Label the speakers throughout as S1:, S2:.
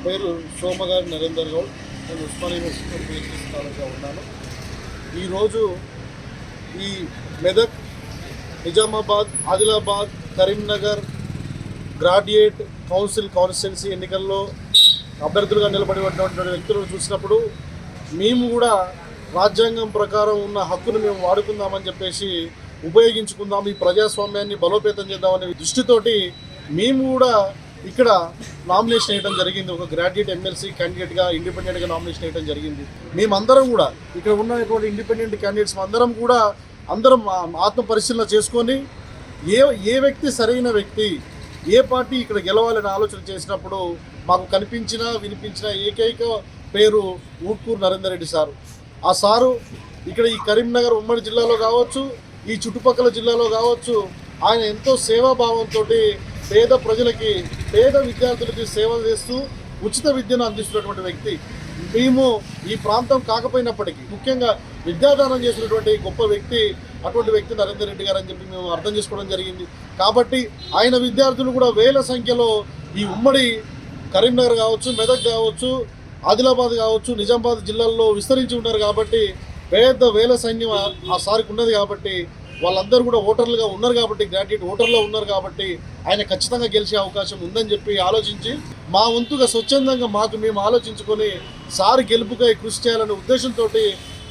S1: పేరు సోమగారి నరేందర్ గౌడ్. నేను Osmania university PhD స్కాలర్గా ఉన్నాను. ఈరోజు ఈ Medak, Nizamabad, Adilabad, Karimnagar graduate council constituency ఎన్నికల్లో అభ్యర్థులుగా నిలబడినటువంటి వ్యక్తులను చూసినప్పుడు మేము కూడా రాజ్యాంగం ప్రకారం ఉన్న హక్కును మేము వాడుకుందామని చెప్పేసి ఉపయోగించుకుందాం, ఈ ప్రజాస్వామ్యాన్ని బలోపేతం చేద్దామనే దృష్టితోటి మేము కూడా ఇక్కడ నామినేషన్ వేయడం జరిగింది. ఒక గ్రాడ్యుయేట్ ఎమ్మెల్సీ క్యాండిడేట్గా ఇండిపెండెంట్గా నామినేషన్ వేయడం జరిగింది. మేమందరం కూడా ఇక్కడ ఉన్నటువంటి ఇండిపెండెంట్ క్యాండిడేట్స్ అందరం ఆత్మ పరిశీలన చేసుకొని ఏ వ్యక్తి సరైన వ్యక్తి, ఏ పార్టీ ఇక్కడ గెలవాలని ఆలోచన చేసినప్పుడు మాకు కనిపించిన వినిపించిన ఏకైక పేరు ఊట్కూరు నరేందర్ రెడ్డి సారు. ఆ సారు ఇక్కడ ఈ కరీంనగర్ ఉమ్మడి జిల్లాలో కావచ్చు, ఈ చుట్టుపక్కల జిల్లాలో కావచ్చు, ఆయన ఎంతో సేవాభావంతో పేద ప్రజలకి, పేద విద్యార్థులకి సేవలు చేస్తూ ఉచిత విద్యను అందిస్తున్నటువంటి వ్యక్తి. మేము ఈ ప్రాంతం కాకపోయినప్పటికీ ముఖ్యంగా విద్యాదానం చేసినటువంటి గొప్ప వ్యక్తి, అటువంటి వ్యక్తి నరేందర్ రెడ్డి గారు అని చెప్పి మేము అర్థం చేసుకోవడం జరిగింది. కాబట్టి ఆయన విద్యార్థులు కూడా వేల సంఖ్యలో ఈ ఉమ్మడి కరీంనగర్ కావచ్చు, మెదక్ కావచ్చు, ఆదిలాబాద్ కావచ్చు, నిజామాబాద్ జిల్లాల్లో విస్తరించి ఉన్నారు. కాబట్టి పేద వేల సైన్యం ఆ సారికి ఉన్నది. కాబట్టి వాళ్ళందరూ కూడా ఓటర్లుగా ఉన్నారు. కాబట్టి గ్రాడ్యుయేట్ ఓటర్లో ఉన్నారు. కాబట్టి ఆయన ఖచ్చితంగా గెలిచే అవకాశం ఉందని చెప్పి ఆలోచించి మా వంతుగా స్వచ్ఛందంగా మేము ఆలోచించుకొని సారు గెలుపుకై కృషి చేయాలనే ఉద్దేశంతో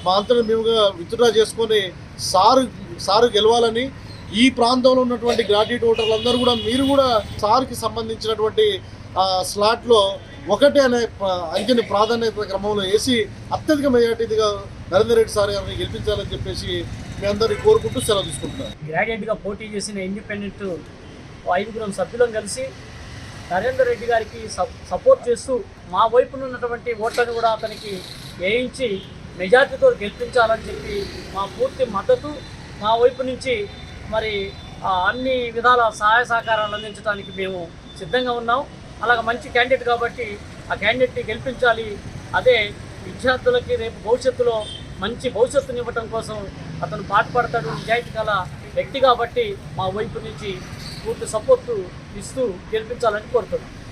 S1: మా అంతటా మేముగా విత్డ్రా చేసుకొని సారు గెలవాలని, ఈ ప్రాంతంలో ఉన్నటువంటి గ్రాడ్యుయేట్ ఓటర్లందరూ కూడా మీరు కూడా సార్కి సంబంధించినటువంటి స్లాట్లో ఒకటే అనే అంకెని ప్రాధాన్యత క్రమంలో వేసి అత్యధిక మెజార్టీగా నరేందర్ రెడ్డి సార్ గారిని గెలిపించాలని చెప్పేసి మీ అందరినీ కోరుకుంటూ సెలవు తీసుకుంటున్నారు.
S2: గ్రాడ్యుయేట్గా పోటీ చేసిన ఇండిపెండెంట్ 5 సభ్యులను కలిసి నరేందర్ రెడ్డి గారికి సపోర్ట్ చేస్తూ మా వైపున ఉన్నటువంటి ఓట్లను కూడా అతనికి వేయించి మెజార్టీతో గెలిపించాలని చెప్పి మా పూర్తి మద్దతు, మా వైపు నుంచి మరి అన్ని విధాల సహాయ సహకారాలు అందించడానికి మేము సిద్ధంగా ఉన్నాం. అలాగే మంచి క్యాండిడేట్ కాబట్టి ఆ క్యాండిడేట్ని గెలిపించాలి. అదే విద్యార్థులకి రేపు భవిష్యత్తులో మంచి భవిష్యత్తుని ఇవ్వటం కోసం అతను పాటుపడతాడు. నిజాయితీ గల వ్యక్తి కాబట్టి మా వైపు నుంచి పూర్తి సపోర్టు ఇస్తూ గెలిపించాలని కోరుతున్నాం.